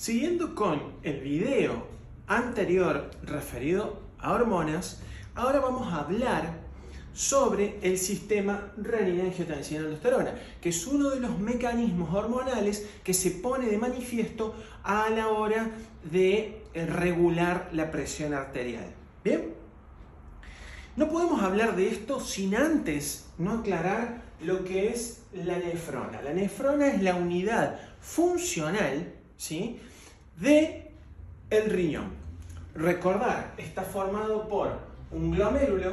Siguiendo con el video anterior referido a hormonas, ahora vamos a hablar sobre el sistema renina-angiotensina-aldosterona, que es uno de los mecanismos hormonales que se pone de manifiesto a la hora de regular la presión arterial. ¿Bien? No podemos hablar de esto sin antes no aclarar lo que es la nefrona. La nefrona es la unidad funcional, ¿sí?, del riñón. Recordar, está formado por un glomérulo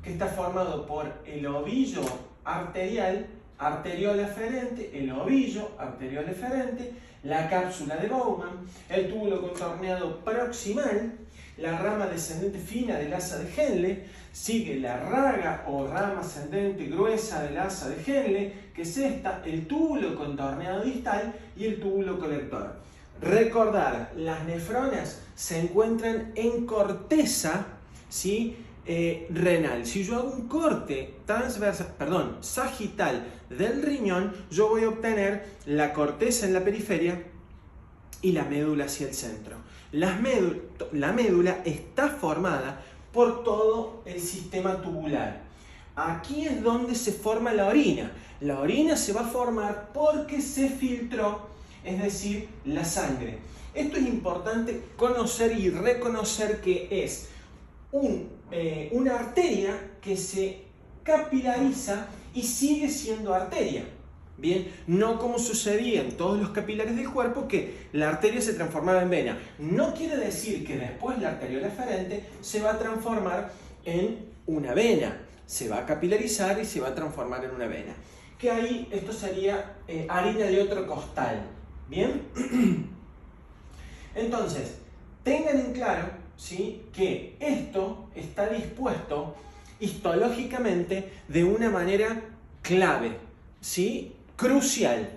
que está formado por el ovillo arterial, arteriola eferente, el ovillo, arteriola eferente, la cápsula de Bowman, el túbulo contorneado proximal, la rama descendente fina del asa de Henle, sigue la raga o rama ascendente gruesa del asa de Henle, que es esta, el túbulo contorneado distal y el túbulo colector. Recordar, las nefronas se encuentran en corteza, ¿sí?, renal. Si yo hago un corte sagital del riñón, yo voy a obtener la corteza en la periferia y la médula hacia el centro. La médula está formada por todo el sistema tubular. Aquí es donde se forma la orina. La orina se va a formar porque se filtró, es decir, la sangre. Esto es importante conocer y reconocer que es una arteria que se capilariza y sigue siendo arteria. Bien, no como sucedía en todos los capilares del cuerpo, que la arteria se transformaba en vena. No quiere decir que después la arteriola eferente se va a transformar en una vena. Se va a capilarizar y se va a transformar en una vena. Que ahí esto sería harina de otro costal. ¿Bien? Entonces, tengan en claro, ¿sí?, que esto está dispuesto histológicamente de una manera clave, ¿sí?, crucial.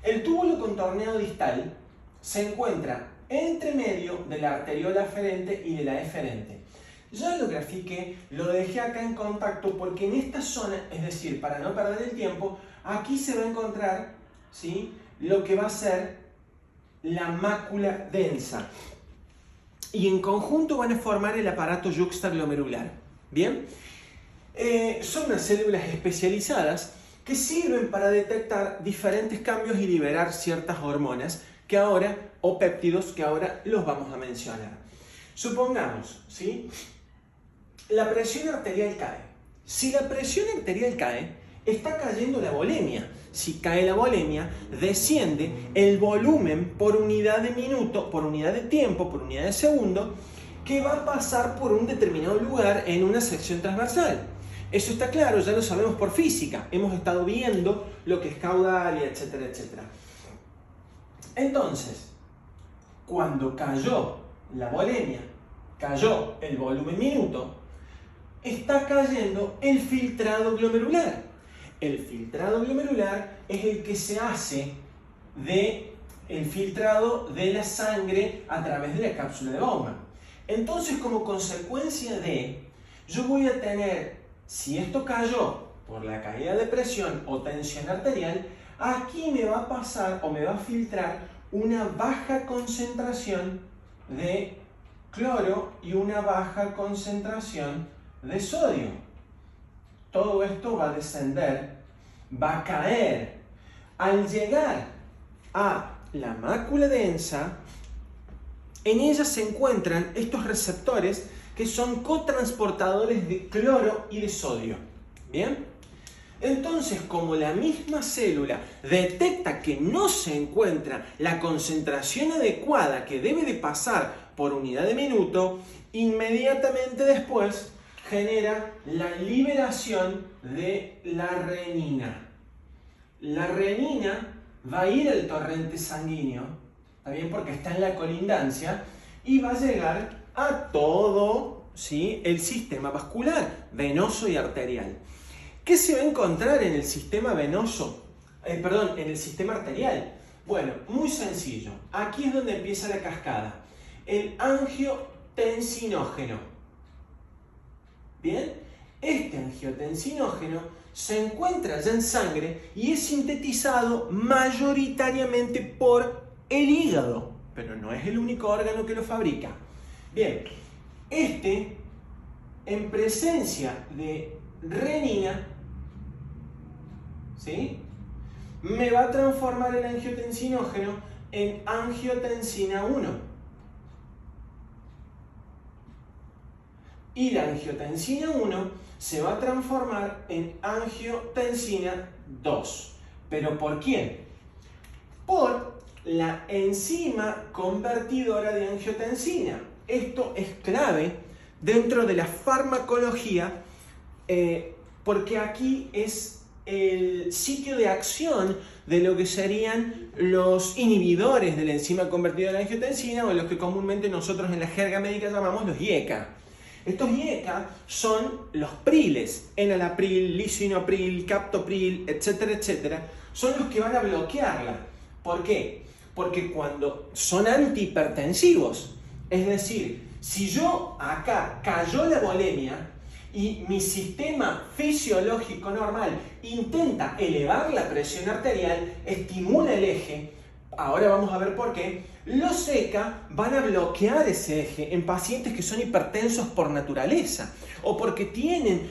El túbulo contorneado distal se encuentra entre medio de la arteriola eferente y de la eferente. Ya lo grafiqué, lo dejé acá en contacto porque en esta zona, es decir, para no perder el tiempo, aquí se va a encontrar, ¿sí?, lo que va a ser la mácula densa. Y en conjunto van a formar el aparato yuxtaglomerular. ¿Bien? Son unas células especializadas que sirven para detectar diferentes cambios y liberar ciertas hormonas que ahora, o péptidos, que ahora los vamos a mencionar. Supongamos, ¿sí?, la presión arterial cae. Si la presión arterial cae, está cayendo la volemia. Si cae la volemia, desciende el volumen por unidad de minuto, por unidad de tiempo, por unidad de segundo, que va a pasar por un determinado lugar en una sección transversal. Eso está claro, ya lo sabemos por física. Hemos estado viendo lo que es caudal, y etcétera, etcétera. Entonces, cuando cayó la volemia, cayó el volumen minuto, está cayendo el filtrado glomerular. El filtrado glomerular es el que se hace el filtrado de la sangre a través de la cápsula de Bowman. Entonces, como consecuencia yo voy a tener, si esto cayó por la caída de presión o tensión arterial, aquí me va a pasar o me va a filtrar una baja concentración de cloro y una baja concentración de sodio. Todo esto va a descender, va a caer. Al llegar a la mácula densa, en ella se encuentran estos receptores que son cotransportadores de cloro y de sodio. ¿Bien? Entonces, como la misma célula detecta que no se encuentra la concentración adecuada que debe de pasar por unidad de minuto, inmediatamente después genera la liberación de la renina. La renina va a ir al torrente sanguíneo, ¿está bien?, porque está en la colindancia, y va a llegar a todo, ¿sí?, el sistema vascular, venoso y arterial. ¿Qué se va a encontrar en el sistema venoso? En el sistema arterial. Bueno, muy sencillo. Aquí es donde empieza la cascada. El angiotensinógeno. ¿Bien? Este angiotensinógeno se encuentra ya en sangre y es sintetizado mayoritariamente por el hígado. pero no es el único órgano que lo fabrica. Bien, en presencia de renina, ¿sí?, me va a transformar el angiotensinógeno en angiotensina 1. Y la angiotensina 1 se va a transformar en angiotensina 2. ¿Pero por quién? Por la enzima convertidora de angiotensina. Esto es clave dentro de la farmacología porque aquí es el sitio de acción de lo que serían los inhibidores de la enzima convertidora de angiotensina, o los que comúnmente nosotros en la jerga médica llamamos los IECA. Estos IECA son los priles, enalapril, lisinopril, captopril, etcétera, etcétera, son los que van a bloquearla. ¿Por qué? Porque cuando son antihipertensivos, es decir, si yo acá cayó la volemia y mi sistema fisiológico normal intenta elevar la presión arterial, estimula el eje, ahora vamos a ver por qué, los ECA van a bloquear ese eje en pacientes que son hipertensos por naturaleza o porque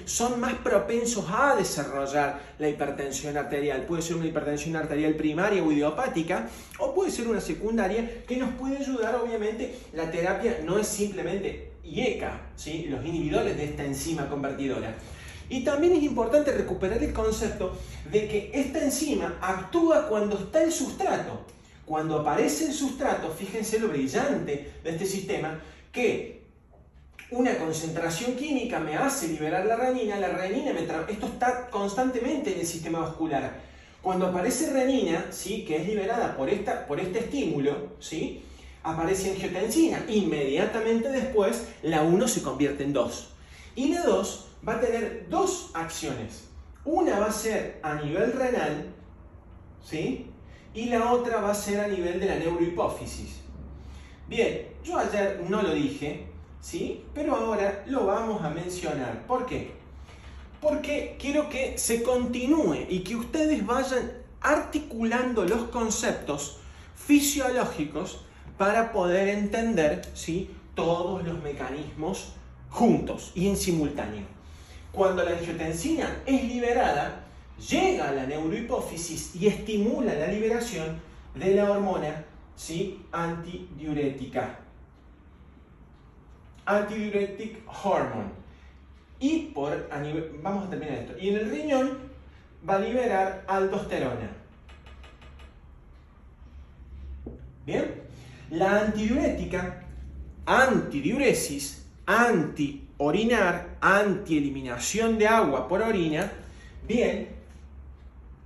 son más propensos a desarrollar la hipertensión arterial. Puede ser una hipertensión arterial primaria o idiopática, o puede ser una secundaria que nos puede ayudar. Obviamente la terapia no es simplemente IECA, ¿sí?, los inhibidores de esta enzima convertidora. Y también es importante recuperar el concepto de que esta enzima actúa cuando está el sustrato. Cuando aparece el sustrato, fíjense lo brillante de este sistema, que una concentración química me hace liberar la renina esto está constantemente en el sistema vascular. Cuando aparece renina, ¿sí?, que es liberada por este estímulo, ¿sí?, aparece angiotensina. Inmediatamente después, la 1 se convierte en 2. Y la 2 va a tener dos acciones. Una va a ser a nivel renal, ¿sí?, y la otra va a ser a nivel de la neurohipófisis. Bien, yo ayer no lo dije, ¿sí?, pero ahora lo vamos a mencionar. ¿Por qué? Porque quiero que se continúe y que ustedes vayan articulando los conceptos fisiológicos para poder entender, ¿sí?, todos los mecanismos juntos y en simultáneo. Cuando la angiotensina es liberada, llega a la neurohipófisis y estimula la liberación de la hormona, ¿sí?, antidiurética. Antidiuretic hormone. Y vamos a terminar esto. Y en el riñón va a liberar aldosterona. Bien. La antidiurética, antidiuresis, antiorinar, antieliminación de agua por orina, bien,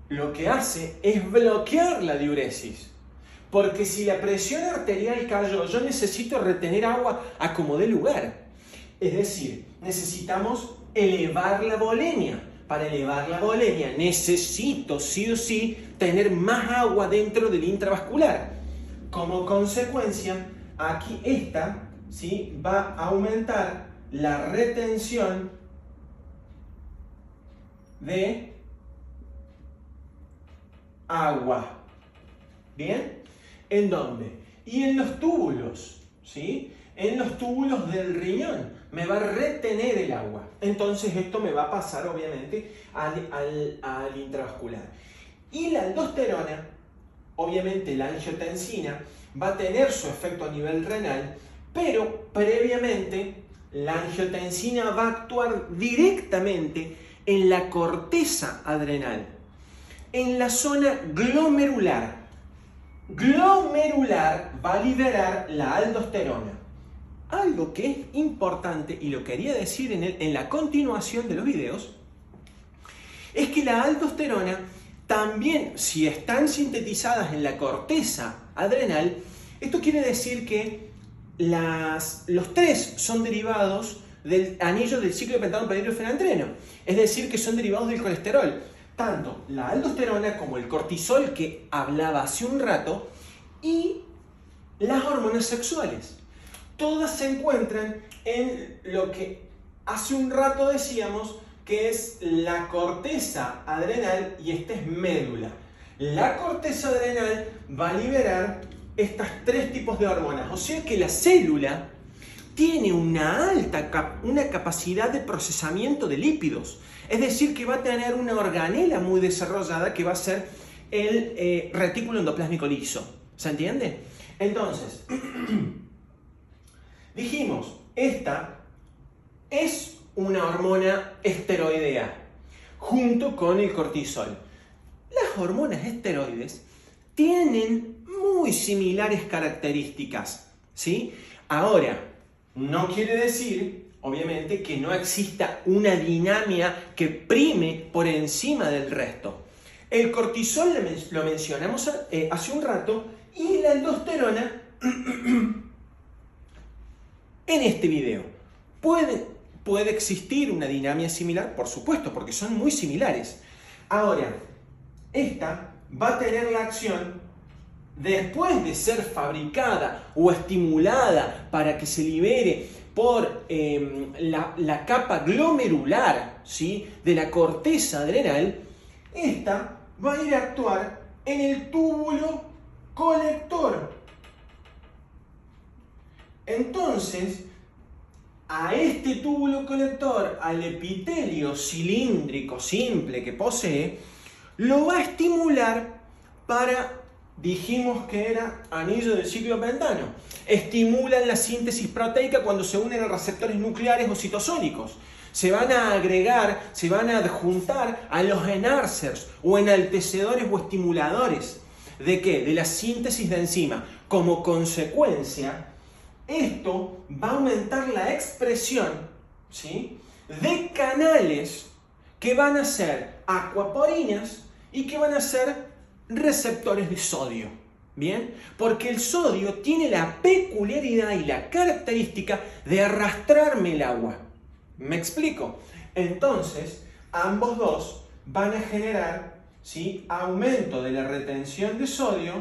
lo que hace es bloquear la diuresis. Porque si la presión arterial cayó, yo necesito retener agua a como dé lugar. Es decir, necesitamos elevar la volemia. Para elevar la volemia necesito sí o sí tener más agua dentro del intravascular. Como consecuencia, aquí ¿sí?, va a aumentar la retención de agua. ¿Bien? ¿En dónde? Y en los túbulos, ¿sí?, en los túbulos del riñón. Me va a retener el agua. Entonces esto me va a pasar obviamente al intravascular. Y la aldosterona, obviamente la angiotensina, va a tener su efecto a nivel renal, pero previamente la angiotensina va a actuar directamente en la corteza adrenal, en la zona glomerular. Glomerular va a liberar la aldosterona. Algo que es importante, y lo quería decir en la continuación de los videos, es que la aldosterona también, si están sintetizadas en la corteza adrenal, esto quiere decir que los tres son derivados del anillo del ciclo de pentano penilofenantreno, es decir, que son derivados del colesterol. Tanto la aldosterona como el cortisol que hablaba hace un rato y las hormonas sexuales. Todas se encuentran en lo que hace un rato decíamos que es la corteza adrenal y esta es médula. La corteza adrenal va a liberar estos tres tipos de hormonas. O sea que la célula tiene una capacidad de procesamiento de lípidos. Es decir, que va a tener una organela muy desarrollada que va a ser el retículo endoplásmico liso. ¿Se entiende? Entonces, dijimos, esta es una hormona esteroidea junto con el cortisol. Las hormonas esteroides tienen muy similares características, ¿sí? Ahora, no quiere decir, obviamente, que no exista una dinámica que prime por encima del resto. El cortisol lo mencionamos hace un rato y la aldosterona en este video. ¿Puede existir una dinámica similar? Por supuesto, porque son muy similares. Ahora, esta va a tener la acción después de ser fabricada o estimulada para que se libere por la capa glomerular, ¿sí?, de la corteza adrenal. Esta va a ir a actuar en el túbulo colector. Entonces, a este túbulo colector, al epitelio cilíndrico simple que posee, lo va a estimular para, dijimos que era anillo del ciclo pentano. Estimulan la síntesis proteica cuando se unen a receptores nucleares o citosólicos. Se van a agregar, se van a adjuntar a los enhancers o enaltecedores o estimuladores. ¿De qué? De la síntesis de enzima. Como consecuencia, esto va a aumentar la expresión, ¿sí?, de canales que van a ser acuaporinas y que van a ser receptores de sodio. ¿Bien? Porque el sodio tiene la peculiaridad y la característica de arrastrarme el agua. ¿Me explico? Entonces, ambos dos van a generar, ¿sí?, aumento de la retención de sodio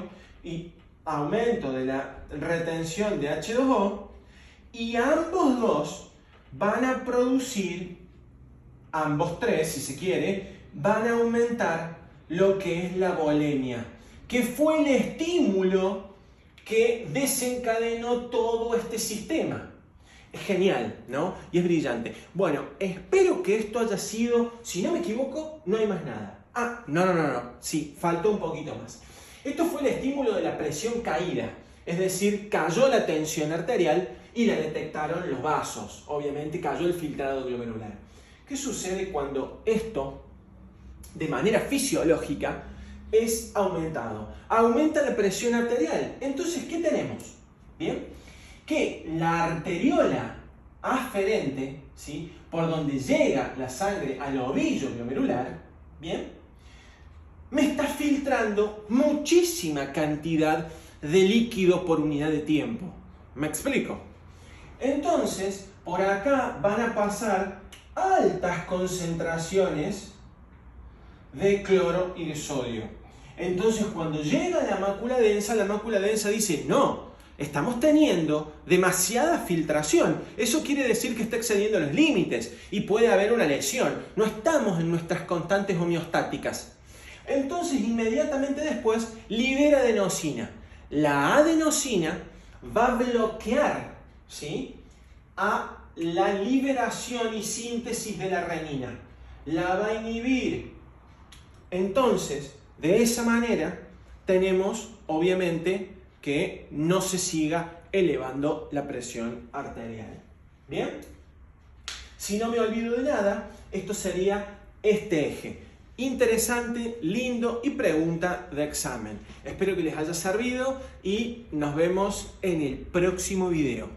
y aumento de la retención de H2O, y ambos dos van a producir, ambos tres, si se quiere, van a aumentar lo que es la volemia, que fue el estímulo que desencadenó todo este sistema. Es genial, ¿no? Y es brillante. Bueno, espero que esto haya sido, si no me equivoco, no hay más nada. Ah, no. Sí, faltó un poquito más. Esto fue el estímulo de la presión caída, es decir, cayó la tensión arterial y la detectaron los vasos. Obviamente cayó el filtrado glomerular. ¿Qué sucede cuando esto, de manera fisiológica, es aumentado? Aumenta la presión arterial. Entonces, ¿qué tenemos? ¿Bien? Que la arteriola aferente, ¿sí?, por donde llega la sangre al ovillo glomerular, ¿bien?, me está filtrando muchísima cantidad de líquido por unidad de tiempo. ¿Me explico? Entonces, por acá van a pasar altas concentraciones de cloro y de sodio. Entonces, cuando llega a la mácula densa dice, no, estamos teniendo demasiada filtración. Eso quiere decir que está excediendo los límites y puede haber una lesión. No estamos en nuestras constantes homeostáticas. Entonces, inmediatamente después, libera adenosina. La adenosina va a bloquear, ¿sí?, a la liberación y síntesis de la renina. La va a inhibir. Entonces, de esa manera, tenemos, obviamente, que no se siga elevando la presión arterial. ¿Bien? Si no me olvido de nada, esto sería este eje. Interesante, lindo y pregunta de examen. Espero que les haya servido y nos vemos en el próximo video.